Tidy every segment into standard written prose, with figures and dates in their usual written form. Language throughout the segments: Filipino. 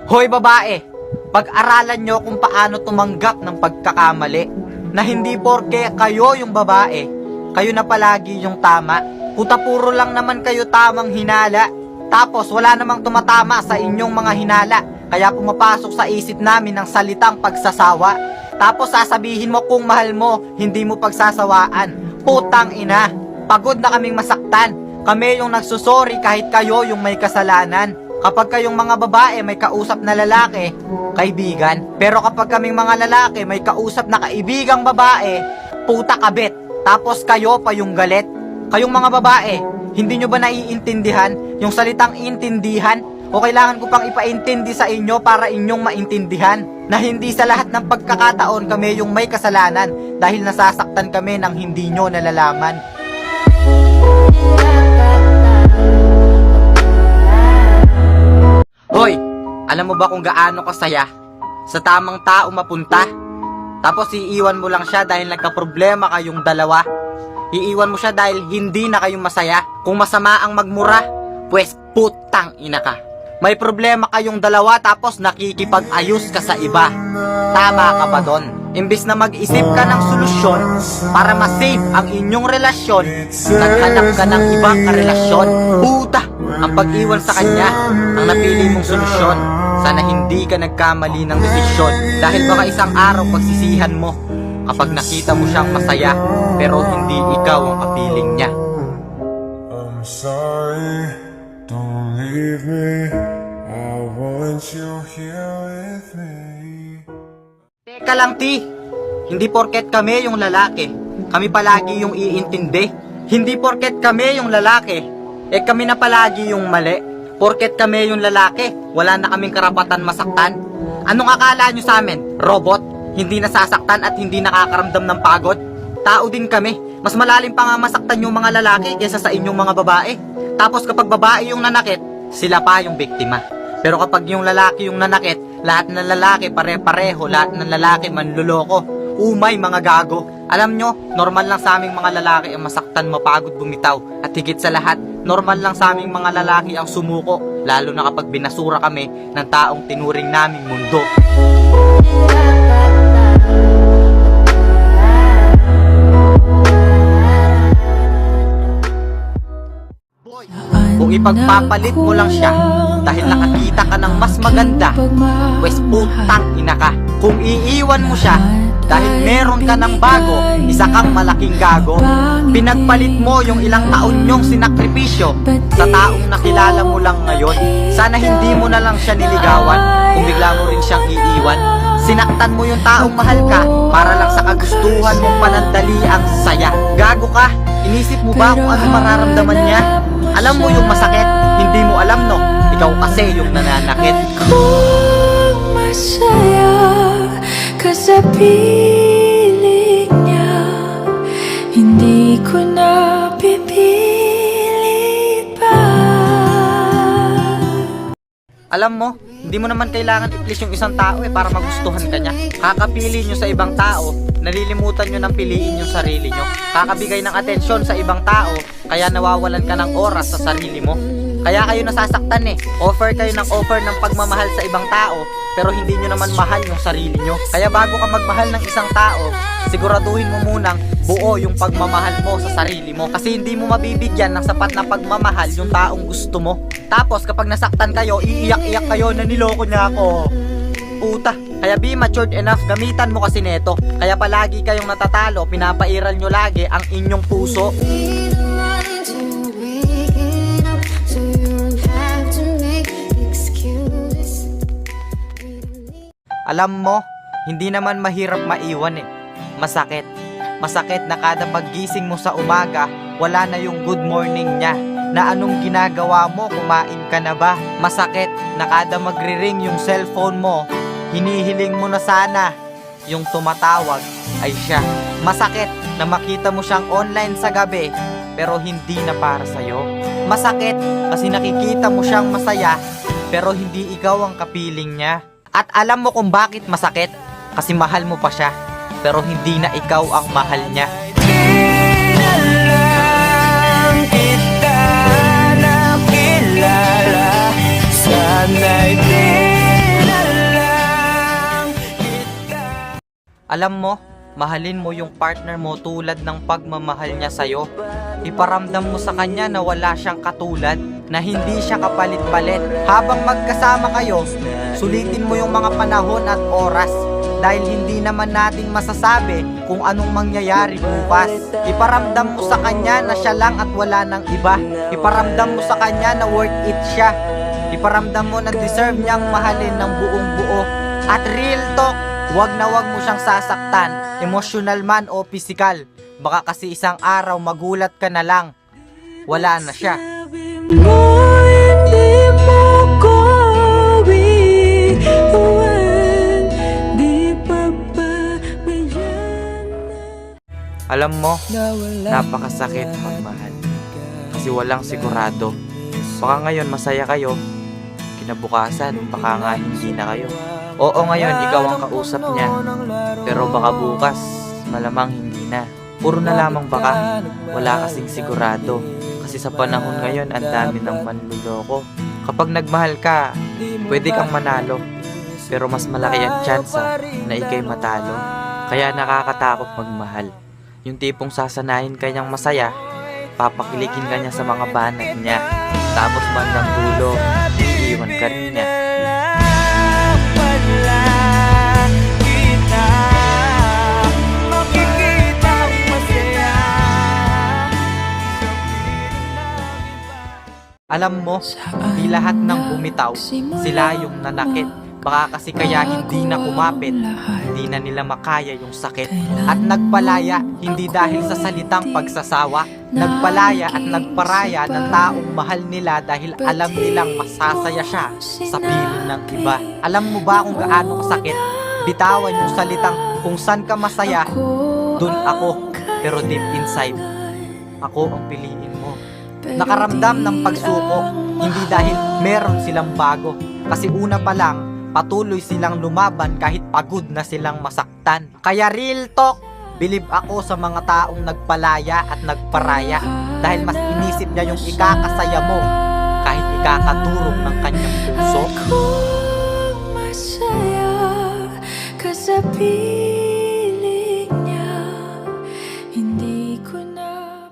Hoy babae, pag-aralan nyo kung paano tumanggap ng pagkakamali. Na hindi porke kayo yung babae, kayo na palagi yung tama. Puta puro lang naman kayo tamang hinala. Tapos wala namang tumatama sa inyong mga hinala. Kaya pumapasok sa isip namin ng salitang pagsasawa. Tapos sasabihin mo kung mahal mo, hindi mo pagsasawaan. Putang ina, pagod na kaming masaktan. Kami yung nagsusori kahit kayo yung may kasalanan. Kapag kayong mga babae may kausap na lalaki, kaibigan. Pero kapag kaming mga lalaki may kausap na kaibigang babae, puta kabit. Tapos kayo pa yung galit. Kayong mga babae, hindi nyo ba naiintindihan yung salitang intindihan? O kailangan ko pang ipaintindi sa inyo para inyong maintindihan na hindi sa lahat ng pagkakataon kami yung may kasalanan dahil nasasaktan kami ng hindi nyo nalalaman. Hoy, alam mo ba kung gaano kasaya sa tamang tao mapunta? Tapos iiwan mo lang siya dahil nagka-problema kayong dalawa. Iiwan mo siya dahil hindi na kayong masaya. Kung masama ang magmura, pues putang ina ka. May problema kayong dalawa tapos nakikipag-ayos ka sa iba. Tama ka ba doon? Imbis na mag-isip ka ng solusyon para ma-save ang inyong relasyon, naghanap ka ng ibang karelasyon. Puta! Ang pag-iwan sa kanya ang napili mong solusyon. Sana hindi ka nagkamali ng desisyon dahil baka isang araw pagsisihan mo kapag nakita mo siyang masaya pero hindi ikaw ang kapiling niya. I'm sorry, don't leave me. I want you here with me. Teka lang ti, hindi porket kami yung lalaki, kami palagi yung iintindi. Hindi porket kami yung lalaki, kami na palagi yung mali. Porket kami yung lalaki, wala na kaming karapatan masaktan. Anong akala nyo sa amin? Robot? Hindi nasasaktan at hindi nakakaramdam ng pagod? Tao din kami. Mas malalim pa nga masaktan yung mga lalaki kaysa sa inyong mga babae. Tapos kapag babae yung nanakit, sila pa yung biktima. Pero kapag yung lalaki yung nanakit, lahat ng lalaki pare-pareho, lahat ng lalaki manluloko. Umay mga gago. Alam nyo, normal lang sa aming mga lalaki ang masaktan, mapagod, bumitaw. At higit sa lahat, normal lang sa aming mga lalaki ang sumuko. Lalo na kapag binasura kami ng taong tinuring naming mundo. Boy, kung ipagpapalit mo lang siya dahil nakakita ka ng mas maganda, pues putang ina ka. Kung iiwan mo siya dahil meron ka ng bago, isa kang malaking gago. Pinagpalit mo yung ilang taon nyong sinakripisyo sa taong nakilala mo lang ngayon. Sana hindi mo na lang siya niligawan kung bigla mo rin siyang iiwan. Sinaktan mo yung taong mahal ka para lang sa kagustuhan mong panandali ang saya. Gago ka, inisip mo ba kung ano mararamdaman niya? Alam mo yung masakit, hindi mo alam no, ikaw kasi yung nananakit. Kung masaya ka sa piling niya, hindi ko na pipilit pa. Alam mo, hindi mo naman kailangan i-please yung isang tao para magustuhan ka niya. Kakapili nyo sa ibang tao, nalilimutan nyo ng piliin yung sarili nyo. Kakabigay ng atensyon sa ibang tao, kaya nawawalan ka ng oras sa sarili mo. Kaya kayo nasasaktan Offer kayo ng offer ng pagmamahal sa ibang tao, pero hindi nyo naman mahal yung sarili nyo. Kaya bago ka magmahal ng isang tao, siguraduhin mo munang buo yung pagmamahal mo sa sarili mo. Kasi hindi mo mabibigyan ng sapat na pagmamahal yung taong gusto mo. Tapos kapag nasaktan kayo, iiyak-iyak kayo na niloko niya ako. Puta. Kaya be matured enough, gamitan mo kasi neto. Kaya palagi kayong natatalo, pinapairal nyo lagi ang inyong puso. Alam mo, hindi naman mahirap maiwan Masakit. Masakit na kada paggising mo sa umaga, wala na yung good morning niya. Na anong ginagawa mo, kumain ka na ba? Masakit na kada magre-ring yung cellphone mo, hinihiling mo na sana yung tumatawag ay siya. Masakit na makita mo siyang online sa gabi, pero hindi na para sa'yo. Masakit kasi nakikita mo siyang masaya, pero hindi ikaw ang kapiling niya. At alam mo kung bakit masakit? Kasi mahal mo pa siya, pero hindi na ikaw ang mahal niya. Di na lang kita nakilala, sana'y di Alam mo, mahalin mo yung partner mo tulad ng pagmamahal niya sa'yo. Iparamdam mo sa kanya na wala siyang katulad, na hindi siya kapalit-palit. Habang magkasama kayo, sulitin mo yung mga panahon at oras. Dahil hindi naman natin masasabi kung anong mangyayari bukas. Iparamdam mo sa kanya na siya lang at wala nang iba. Iparamdam mo sa kanya na worth it siya. Iparamdam mo na deserve niyang mahalin ng buong buo. At real talk, wag na wag mo siyang sasaktan, emotional man o physical. Baka kasi isang araw magulat ka na lang, wala na siya. mo hindi mo ko iwan, di papabayaan. Alam mo, napakasakit magmahal. Kasi walang sigurado. Baka ngayon masaya kayo, kinabukasan baka nga hindi na kayo. Oo, ngayon ikaw ang kausap niya, pero baka bukas malamang hindi na. Puro na lamang baka, wala kasing sigurado. Kasi sa panahon ngayon ang dami ng manluloko. Kapag nagmahal ka, pwede kang manalo, pero mas malaki ang tsansa na ikay matalo. Kaya nakakatakot magmahal. Yung tipong sasanayin ka niyang masaya, papakiligin ka niya sa mga banat niya, tapos bandang dulo, iiwan ka rin niya. Alam mo, di lahat ng bumitaw, sila yung nanakit. Baka kasi kaya hindi na kumapit, hindi na nila makaya yung sakit. At nagpalaya, hindi dahil sa salitang pagsasawa. Nagpalaya at nagparaya ng taong mahal nila dahil alam nilang masasaya siya sa piling ng iba. Alam mo ba kung gaano kasakit? Bitawan yung salitang kung saan ka masaya, dun ako. Pero deep inside, ako ang piliin mo. Nakaramdam ng pagsuko, hindi dahil meron silang bago. Kasi una pa lang, patuloy silang lumaban kahit pagod na silang masaktan. Kaya real talk, believe ako sa mga taong nagpalaya at nagparaya. Dahil mas inisip niya yung ikakasaya mo kahit ikakadurog ng kanyang puso. Kung masaya ka sa piling niya, hindi ko na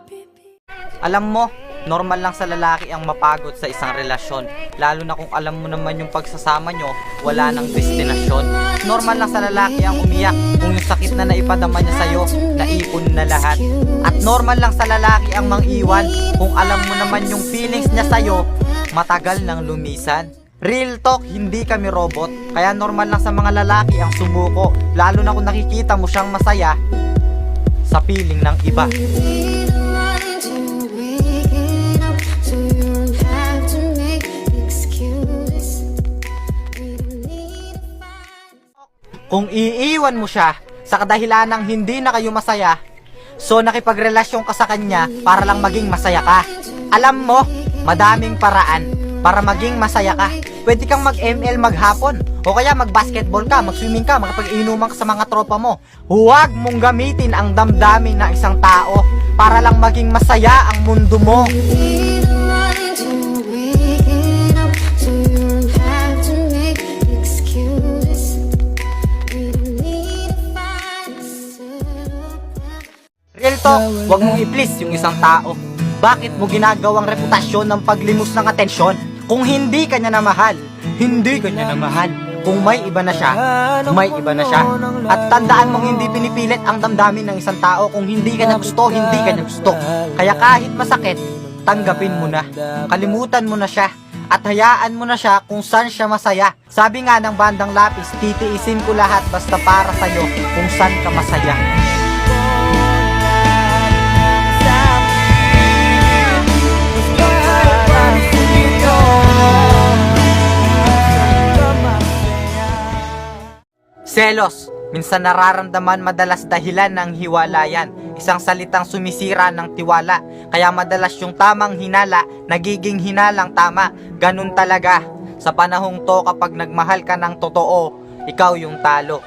Alam mo, normal lang sa lalaki ang mapagod sa isang relasyon. Lalo na kung alam mo naman yung pagsasama nyo, wala nang destinasyon. Normal lang sa lalaki ang umiyak kung yung sakit na naipadama niya sa'yo, naipon na lahat. At normal lang sa lalaki ang mang-iwan kung alam mo naman yung feelings niya sa'yo, matagal nang lumisan. Real talk, hindi kami robot. Kaya normal lang sa mga lalaki ang sumuko, lalo na kung nakikita mo siyang masaya sa piling ng iba. Kung iiwan mo siya sa kadahilanang hindi na kayo masaya, so nakipagrelasyon ka sa kanya para lang maging masaya ka. Alam mo, madaming paraan para maging masaya ka. Pwede kang mag-ML maghapon, o kaya mag-basketball ka, mag-swimming ka, makapag-inuman ka sa mga tropa mo. Huwag mong gamitin ang damdamin ng isang tao para lang maging masaya ang mundo mo. Real talk, huwag mong i-please yung isang tao. Bakit mo ginagawang reputasyon ng paglimos ng atensyon? Kung hindi ka niya na mahal, hindi ka niya na mahal. Kung may iba na siya, may iba na siya. At tandaan mong hindi pinipilit ang damdamin ng isang tao. Kung hindi ka niya gusto, hindi ka niya gusto. Kaya kahit masakit, tanggapin mo na. Kalimutan mo na siya. At hayaan mo na siya kung saan siya masaya. Sabi nga ng Bandang Lapis, titiisin ko lahat basta para sa'yo kung saan ka masaya. Selos, minsan nararamdaman madalas dahilan ng hiwalayan, isang salitang sumisira ng tiwala, kaya madalas yung tamang hinala, nagiging hinalang tama, ganun talaga. Sa panahong to kapag nagmahal ka ng totoo, ikaw yung talo.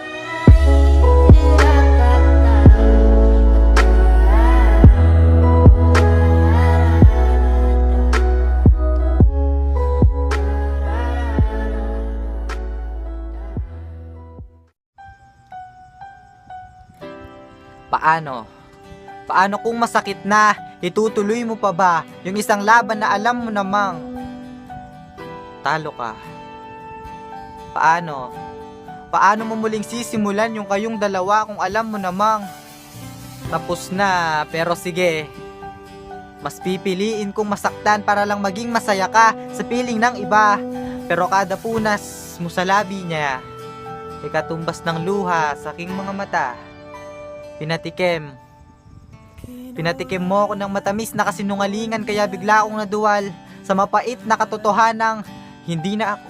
Paano? Paano kung masakit na, itutuloy mo pa ba yung isang laban na alam mo namang talo ka? Paano? Paano mo muling sisimulan yung kayong dalawa kung alam mo namang tapos na? Pero sige, mas pipiliin kong masaktan para lang maging masaya ka sa piling ng iba. Pero kada punas mo sa labi niya, ikatumbas ng luha sa aking mga mata. Pinatikim mo ako ng matamis na kasinungalingan, kaya bigla akong naduwal sa mapait na katotohanang hindi na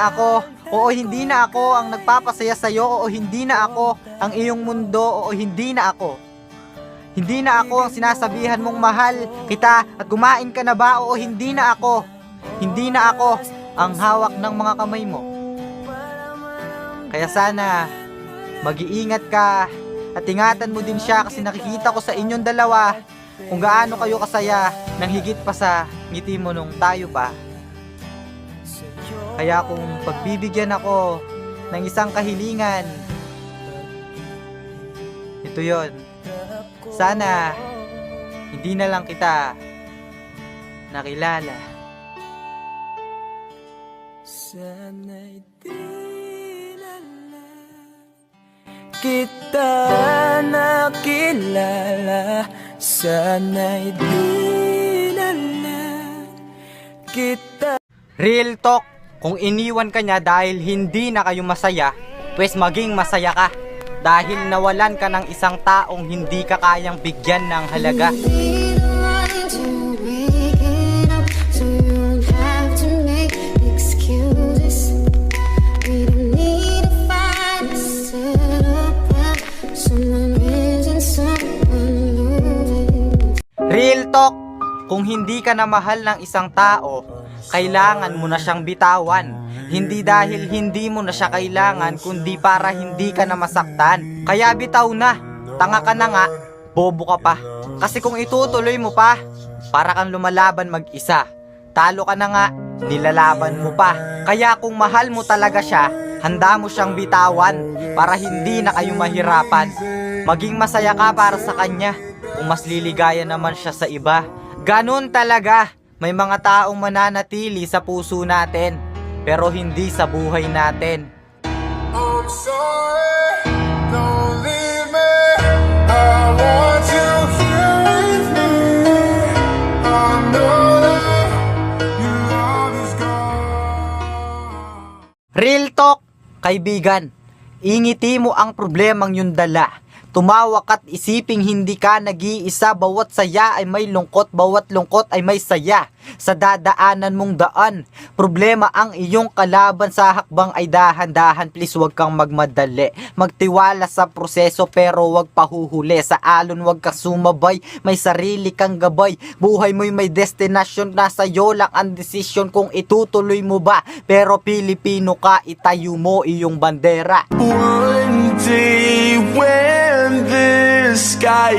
ako, oo hindi na ako ang nagpapasaya sa'yo, oo hindi na ako ang iyong mundo, oo hindi na ako. Hindi na ako ang sinasabihan mong mahal kita at kumain ka na ba, oo hindi na ako. Hindi na ako ang hawak ng mga kamay mo. Kaya sana mag-iingat ka at ingatan mo din siya, kasi nakikita ko sa inyong dalawa kung gaano kayo kasaya nang higit pa sa ngiti mo nung tayo pa. Kaya kung pagbibigyan ako ng isang kahilingan, ito yon. Sana hindi na lang kita nakilala. Sana'y di na lang kita nakilala. Sana'y di na lang kita. Real talk, kung iniwan ka niya dahil hindi na kayo masaya, pues maging masaya ka. Dahil nawalan ka ng isang taong hindi ka kayang bigyan ng halaga. Real talk, kung hindi ka na mahal ng isang tao, kailangan mo na siyang bitawan. Hindi dahil hindi mo na siya kailangan, kundi para hindi ka na masaktan. Kaya bitaw na, tanga ka na nga, bobo ka pa. Kasi kung itutuloy mo pa, para kang lumalaban mag-isa. Talo ka na nga, nilalaban mo pa. Kaya kung mahal mo talaga siya, handa mo siyang bitawan para hindi na kayo mahirapan. Maging masaya ka para sa kanya, kung mas liligaya naman siya sa iba. Ganun talaga, may mga taong mananatili sa puso natin, pero hindi sa buhay natin. I'm sorry, don't leave me. I want you here with me. I know that your love is gone. Real talk, kaibigan, ingiti mo ang problemang yung dala. Tumawa ka't isiping hindi ka nag-iisa. Bawat saya ay may lungkot, bawat lungkot ay may saya. Sa dadaanan mong daan, problema ang iyong kalaban. Sa hakbang ay dahan-dahan, please wag kang magmadali. Magtiwala sa proseso pero wag pahuhuli. Sa alon wag ka sumabay, may sarili kang gabay. Buhay mo'y may destinasyon, nasa iyo lang ang desisyon kung itutuloy mo ba. Pero Pilipino ka, itayo mo iyong bandera. One day when the sky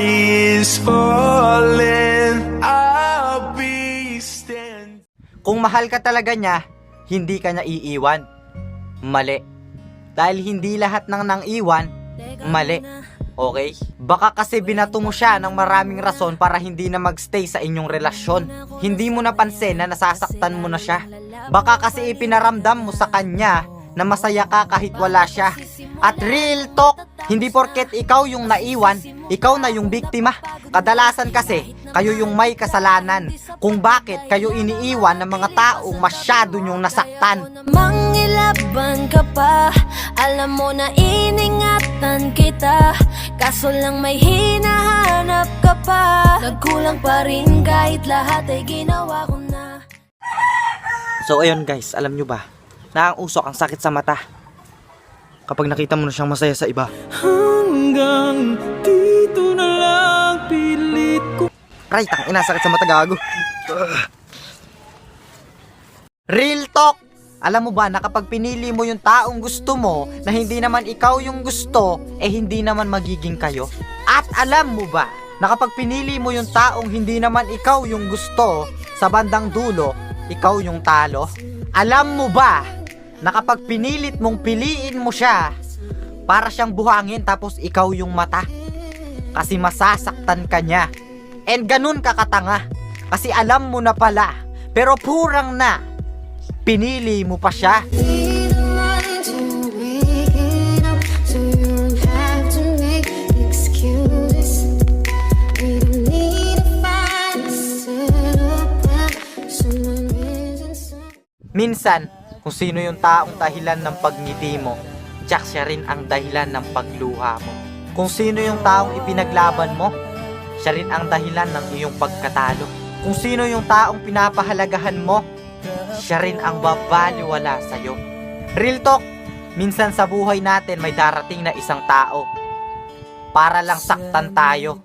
is falling, I'll be standing. Kung mahal ka talaga niya, hindi ka niya iiwan. Mali. Dahil hindi lahat ng nang iwan, mali. Okay? Baka kasi binato mo siya ng maraming rason para hindi na magstay sa inyong relasyon. Hindi mo napansin na nasasaktan mo na siya. Baka kasi ipinaramdam mo sa kanya na masaya ka kahit wala siya. At real talk, hindi porket ikaw yung naiwan, ikaw na yung biktima. Kadalasan kasi, kayo yung may kasalanan kung bakit kayo iniiwan ng mga taong masyado nyong nasaktan. Mangilaban ka pa, alam mo na iningatan kita, kaso lang may hinahanap ka pa. Nagkulang pa rin kahit lahat ay ginawa ko na. So ayun guys, alam nyo ba na ang usok, ang sakit sa mata kapag nakita mo na siyang masaya sa iba. Hanggang dito na lang pilit ko. Right, ang sakit sa mata, gago. Real talk, alam mo ba na kapag pinili mo yung taong gusto mo na hindi naman ikaw yung gusto, eh hindi naman magiging kayo? At alam mo ba na kapag pinili mo yung taong hindi naman ikaw yung gusto, sa bandang dulo, ikaw yung talo? Alam mo ba na kapag pinilit mong piliin mo siya, Para siyang buhangin tapos ikaw yung mata. Kasi masasaktan ka niya. And ganun ka katanga. Kasi alam mo na pala. Pero purang na. Pinili mo pa siya. Be the one to wake it up, so you don't have to make excuses. We don't need to find a setup when someone isn't so. Minsan, kung sino yung taong dahilan ng pagngiti mo, tsak siya rin ang dahilan ng pagluha mo. Kung sino yung taong ipinaglaban mo, siya rin ang dahilan ng iyong pagkatalo. Kung sino yung taong pinapahalagahan mo, siya rin ang babaliwala sa'yo. Real talk, minsan sa buhay natin may darating na isang tao para lang saktan tayo.